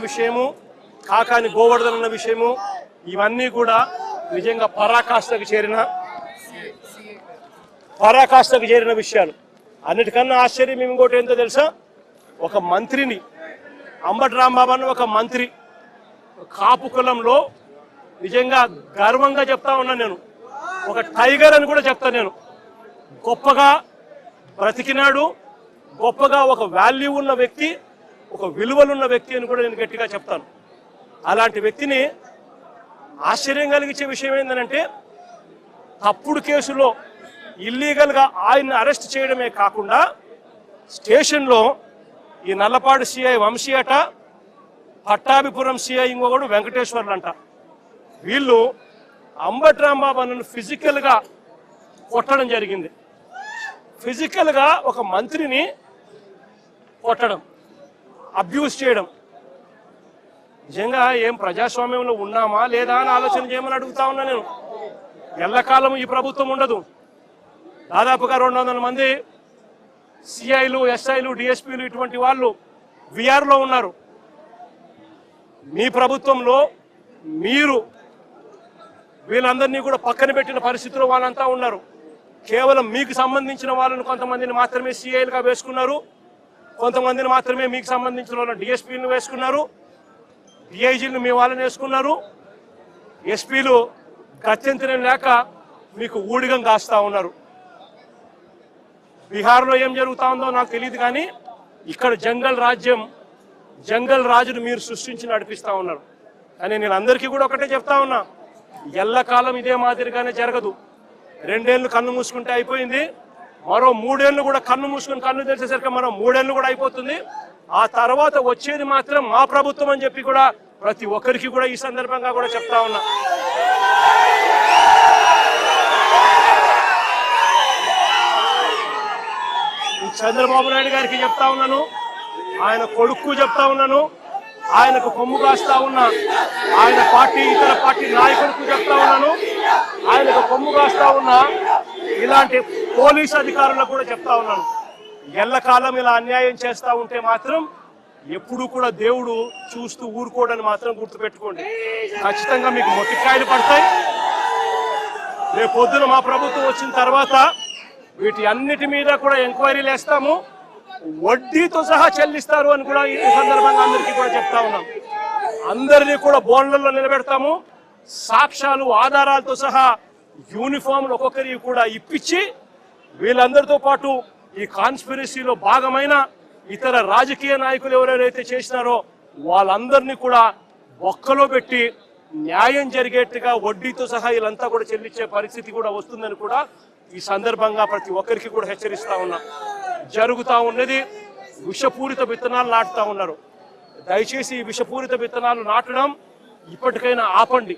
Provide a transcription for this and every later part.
విషయము, కాకాని గోవర్ధన్ అన్న విషయము, ఇవన్నీ కూడా నిజంగా పరాకాష్ఠకు చేరిన విషయాలు. అన్నిటికన్నా ఆశ్చర్యం ఇంకోటి ఏంటో తెలుసా, ఒక మంత్రిని, అంబటి రాంబాబు అన్న ఒక మంత్రి కాపు కులంలో నిజంగా గర్వంగా చెప్తా ఉన్నా, నేను ఒక టైగర్ అని కూడా చెప్తాను. నేను గొప్పగా బ్రతికినాడు, గొప్పగా ఒక వాల్యూ ఉన్న వ్యక్తి, ఒక విలువలున్న వ్యక్తి అని కూడా నేను గట్టిగా చెప్తాను. అలాంటి వ్యక్తిని ఆశ్చర్యం కలిగించే విషయం ఏంటంటే, తప్పుడు కేసులో ఇల్లీగల్గా ఆయన్ని అరెస్ట్ చేయడమే కాకుండా స్టేషన్లో ఈ నల్లపాడు సిఐ వంశీ అట, పట్టాభిపురం సిఐ ఇంకొకడు వెంకటేశ్వర్లు అంట, వీళ్ళు అంబటి రాంబాబు అన్నను ఫిజికల్గా కొట్టడం జరిగింది. ఫిజికల్గా ఒక మంత్రిని కొట్టడం, అబ్యూస్ చేయడం. నిజంగా ఏం ప్రజాస్వామ్యంలో ఉన్నామా లేదా అని ఆలోచన చేయమని అడుగుతా ఉన్నా నేను. ఎల్లకాలం ఈ ప్రభుత్వం ఉండదు. దాదాపుగా 200 మంది సిఐలు, ఎస్ఐలు, డిఎస్పీలు ఇటువంటి వాళ్ళు విఆర్లో ఉన్నారు. మీ ప్రభుత్వంలో మీరు వీళ్ళందరినీ కూడా పక్కన పెట్టిన పరిస్థితిలో వాళ్ళంతా ఉన్నారు. కేవలం మీకు సంబంధించిన వాళ్ళని కొంతమందిని మాత్రమే సిఐలుగా వేసుకున్నారు, కొంతమందిని మాత్రమే మీకు సంబంధించిన వాళ్ళని డిఎస్పీలను వేసుకున్నారు, డిఐజీలను మీ వాళ్ళని వేసుకున్నారు. ఎస్పీలు గత్యంతరం లేక మీకు ఊడిగం కాస్తా ఉన్నారు. బీహార్లో ఏం జరుగుతా ఉందో నాకు తెలియదు, కానీ ఇక్కడ జంగల్ రాజును మీరు సృష్టించి నడిపిస్తా ఉన్నారు. కానీ నేను అందరికీ కూడా ఒకటే చెప్తా ఉన్నా, ఎల్లకాలం ఇదే మాదిరిగానే జరగదు. 2 ఏళ్ళు కన్ను మూసుకుంటే అయిపోయింది, మరో 3 ఏళ్ళు కూడా కన్ను మూసుకుని కన్ను తెరిచేసరికి మరో 3 ఏళ్ళు కూడా అయిపోతుంది. ఆ తర్వాత వచ్చేది మాత్రం మా ప్రభుత్వం అని చెప్పి కూడా ప్రతి ఒక్కరికి కూడా ఈ సందర్భంగా కూడా చెప్తా ఉన్నా. చంద్రబాబు నాయుడు గారికి చెప్తా ఉన్నాను, ఆయన కొడుకు చెప్తా ఉన్నాను, ఆయనకు కొమ్ము కాస్తా ఉన్నా ఆయన ఇతర పార్టీ నాయకులకు చెప్తా ఉన్నాను, ఆయనకు కొమ్ము కాస్తా ఉన్నా ఇలాంటి పోలీసు అధికారులకు కూడా చెప్తా ఉన్నాను. ఎల్లకాలం ఇలా అన్యాయం చేస్తా ఉంటే మాత్రం ఎప్పుడు కూడా దేవుడు చూస్తూ ఊరుకోవడానికి మాత్రం గుర్తుపెట్టుకోండి. ఖచ్చితంగా మీకు మొట్టికాయలు పడతాయి. రేపు పొద్దున మా ప్రభుత్వం వచ్చిన తర్వాత వీటి అన్నిటి మీద కూడా ఎంక్వైరీలు వేస్తాము, వడ్డీతో సహా చెల్లిస్తారు అని కూడా ఈ సందర్భంగా అందరికీ కూడా చెప్తా ఉన్నాం. అందరినీ కూడా బోన్లలో నిలబెడతాము, సాక్ష్యాలు ఆధారాలతో సహా యూనిఫామ్లు ఒక్కొక్కరికి కూడా ఇప్పించి వీళ్ళందరితో పాటు ఈ కాన్స్పిరసీలో భాగమైన ఇతర రాజకీయ నాయకులు ఎవరెవరైతే చేసినారో వాళ్ళందరినీ కూడా ఒక్కలో పెట్టి న్యాయం జరిగేట్టుగా వడ్డీతో సహా వీళ్ళంతా కూడా చెల్లించే పరిస్థితి కూడా వస్తుందని కూడా ఈ సందర్భంగా ప్రతి ఒక్కరికి కూడా హెచ్చరిస్తా ఉన్నా. జరుగుతూ ఉన్నది విషపూరిత విత్తనాలు నాటుతా ఉన్నారు. దయచేసి ఈ విషపూరిత విత్తనాలు నాటడం ఇప్పటికైనా ఆపండి.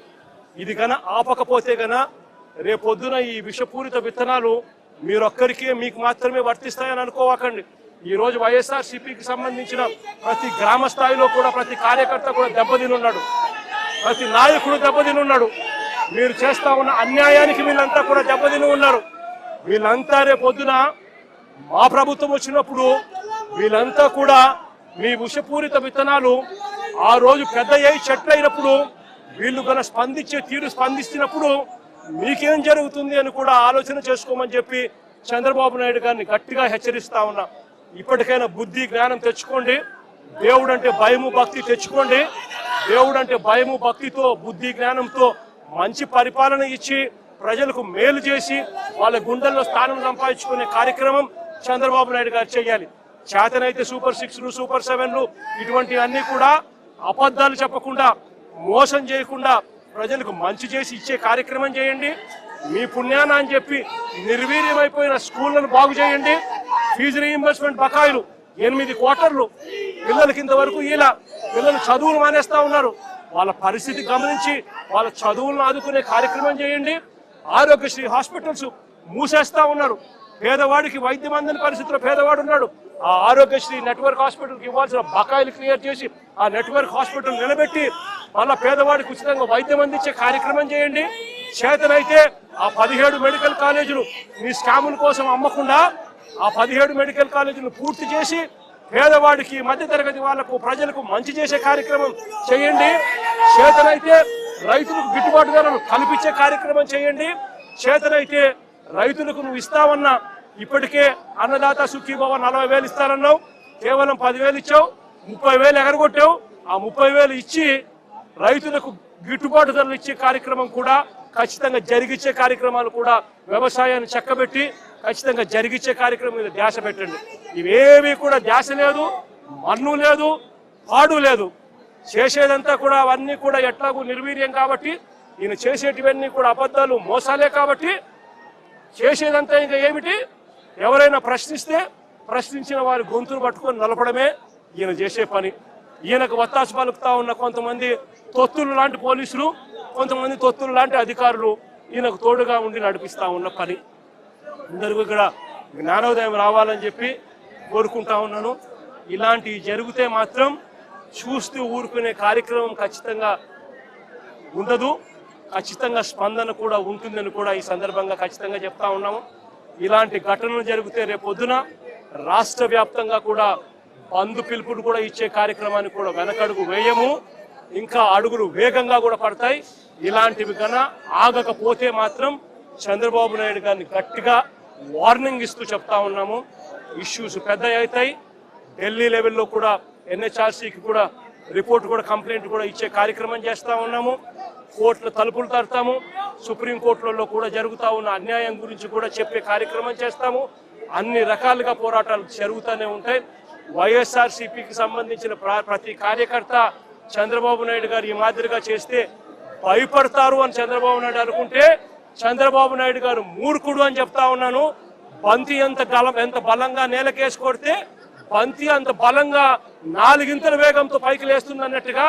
ఇది గన ఆపకపోతే గన రేపొద్దున ఈ విషపూరిత విత్తనాలు మీరొక్కరికే మీకు మాత్రమే వర్తిస్తాయని అనుకోవకండి. ఈ రోజు వైఎస్ఆర్సీపీకి సంబంధించిన ప్రతి గ్రామ స్థాయిలో కూడా ప్రతి కార్యకర్త కూడా దెబ్బతినున్నాడు, ప్రతి నాయకుడు దెబ్బతినున్నాడు. మీరు చేస్తా ఉన్న అన్యాయానికి వీళ్ళంతా కూడా దెబ్బతిని ఉన్నారు. వీళ్ళంతా రేపొద్దున మా ప్రభుత్వం వచ్చినప్పుడు వీళ్ళంతా కూడా మీ విషపూరిత విత్తనాలు ఆ రోజు పెద్ద చెట్లు అయినప్పుడు వీళ్ళు గన స్పందిస్తున్నప్పుడు మీకేం జరుగుతుంది అని కూడా ఆలోచన చేసుకోమని చెప్పి చంద్రబాబు నాయుడు గారిని గట్టిగా హెచ్చరిస్తా ఉన్నా. ఇప్పటికైనా బుద్ధి జ్ఞానం తెచ్చుకోండి, దేవుడంటే భయము భక్తి తెచ్చుకోండి. దేవుడంటే భయము భక్తితో బుద్ధి జ్ఞానంతో మంచి పరిపాలన ఇచ్చి ప్రజలకు మేలు చేసి వాళ్ళ గుండెల్లో స్థానం సంపాదించుకునే కార్యక్రమం చంద్రబాబు నాయుడు గారు చేయాలి. చేతనైతే సూపర్ 6లు, సూపర్ 7లు ఇటువంటి అన్ని కూడా అబద్ధాలు చెప్పకుండా, మోసం చేయకుండా ప్రజలకు మంచి చేసి ఇచ్చే కార్యక్రమం చేయండి. మీ పుణ్యాన అని చెప్పి నిర్వీర్యమైపోయిన స్కూళ్లను బాగు చేయండి. ఫీజు రీయింబర్స్మెంట్ బకాయిలు 8 క్వార్టర్లు పిల్లలకి ఇంతవరకు ఇలా పిల్లలు చదువులు మానేస్తా ఉన్నారు. వాళ్ళ పరిస్థితి గమనించి వాళ్ళ చదువులను ఆదుకునే కార్యక్రమం చేయండి. ఆరోగ్యశ్రీ హాస్పిటల్స్ మూసేస్తా ఉన్నారు. పేదవాడికి వైద్యం అందని పరిస్థితిలో పేదవాడు ఉన్నాడు. ఆ ఆరోగ్యశ్రీ నెట్వర్క్ హాస్పిటల్కి ఇవ్వాల్సిన బకాయిలు క్లియర్ చేసి ఆ నెట్వర్క్ హాస్పిటల్ నిలబెట్టి మళ్ళా పేదవాడికి ఉచితంగా వైద్యం అందించే కార్యక్రమం చేయండి. చేతనైతే ఆ 17 మెడికల్ కాలేజీలు మీ స్కాముల కోసం అమ్మకుండా ఆ 17 మెడికల్ కాలేజీలు పూర్తి చేసి పేదవాడికి, మధ్యతరగతి వాళ్లకు, ప్రజలకు మంచి చేసే కార్యక్రమం చేయండి. చేతనైతే రైతులకు గిట్టుబాటు ధరలు కల్పించే కార్యక్రమం చేయండి. చేతనైతే రైతులకు నువ్వు ఇస్తావన్నా, ఇప్పటికే అన్నదాత సుఖీభవ 40,000 ఇస్తానన్నావు, కేవలం 10,000 ఇచ్చావు, 30,000 ఎగరగొట్టావు. ఆ 30,000 ఇచ్చి రైతులకు గిట్టుబాటు ధరలు ఇచ్చే కార్యక్రమం కూడా ఖచ్చితంగా జరిగించే కార్యక్రమాలు కూడా వ్యవసాయాన్ని చక్కబెట్టి ఖచ్చితంగా జరిగించే కార్యక్రమం మీద ధ్యాస పెట్టండి. ఇవేమీ కూడా ధ్యాస లేదు, మన్ను లేదు, పాడు లేదు. చేసేదంతా కూడా అవన్నీ కూడా ఎట్లాగూ నిర్వీర్యం కాబట్టి, ఈయన చేసేటివన్నీ కూడా అబద్ధాలు, మోసాలే కాబట్టి చేసేదంతా ఇంకా ఏమిటి? ఎవరైనా ప్రశ్నిస్తే ప్రశ్నించిన వారి గొంతులు పట్టుకొని నలపడమే ఈయన చేసే పని. ఈయనకు వత్తాసు పలుకుతా ఉన్న కొంతమంది తొత్తులు లాంటి పోలీసులు, కొంతమంది తొత్తులు లాంటి అధికారులు ఈయనకు తోడుగా ఉండి నడిపిస్తా ఉన్న పని. అందరికీ ఇక్కడ జ్ఞానోదయం రావాలని చెప్పి కోరుకుంటా ఉన్నాను. ఇలాంటివి జరిగితే మాత్రం చూస్తూ ఊరుకునే కార్యక్రమం ఖచ్చితంగా ఉండదు. ఖచ్చితంగా స్పందన కూడా ఉంటుందని కూడా ఈ సందర్భంగా ఖచ్చితంగా చెప్తా ఉన్నాము. ఇలాంటి ఘటనలు జరిగితే రేపొద్దున రాష్ట్ర వ్యాప్తంగా కూడా బంధు పిలుపులు కూడా ఇచ్చే కార్యక్రమాన్ని కూడా వెనకడుగు వేయము, ఇంకా అడుగులు వేగంగా కూడా పడతాయి. ఇలాంటివి కన్నా ఆగకపోతే మాత్రం చంద్రబాబు నాయుడు గారిని గట్టిగా వార్నింగ్ ఇస్తూ చెప్తా ఉన్నాము. ఇష్యూస్ పెద్ద అవుతాయి. ఢిల్లీ లెవెల్లో కూడా NHRCకి కూడా రిపోర్ట్ కూడా కంప్లైంట్ కూడా ఇచ్చే కార్యక్రమం చేస్తూ ఉన్నాము. కోర్టుల తలుపులు తడతాము. సుప్రీంకోర్టులలో కూడా జరుగుతూ ఉన్న అన్యాయం గురించి కూడా చెప్పే కార్యక్రమం చేస్తాము. అన్ని రకాలుగా పోరాటాలు జరుగుతూనే ఉంటాయి. వైఎస్ఆర్సీపీకి సంబంధించిన ప్రతి కార్యకర్త చంద్రబాబు నాయుడు గారు ఈ మాదిరిగా చేస్తే భయపడతారు అని చంద్రబాబు నాయుడు అనుకుంటే చంద్రబాబు నాయుడు గారు మూర్ఖుడు అని చెప్తా ఉన్నాను. బంతి ఎంత బలంగా నేలకేసి కొడితే బంతి అంత బలంగా 4 ఇంతల వేగంతో పైకి లేస్తుంది అన్నట్టుగా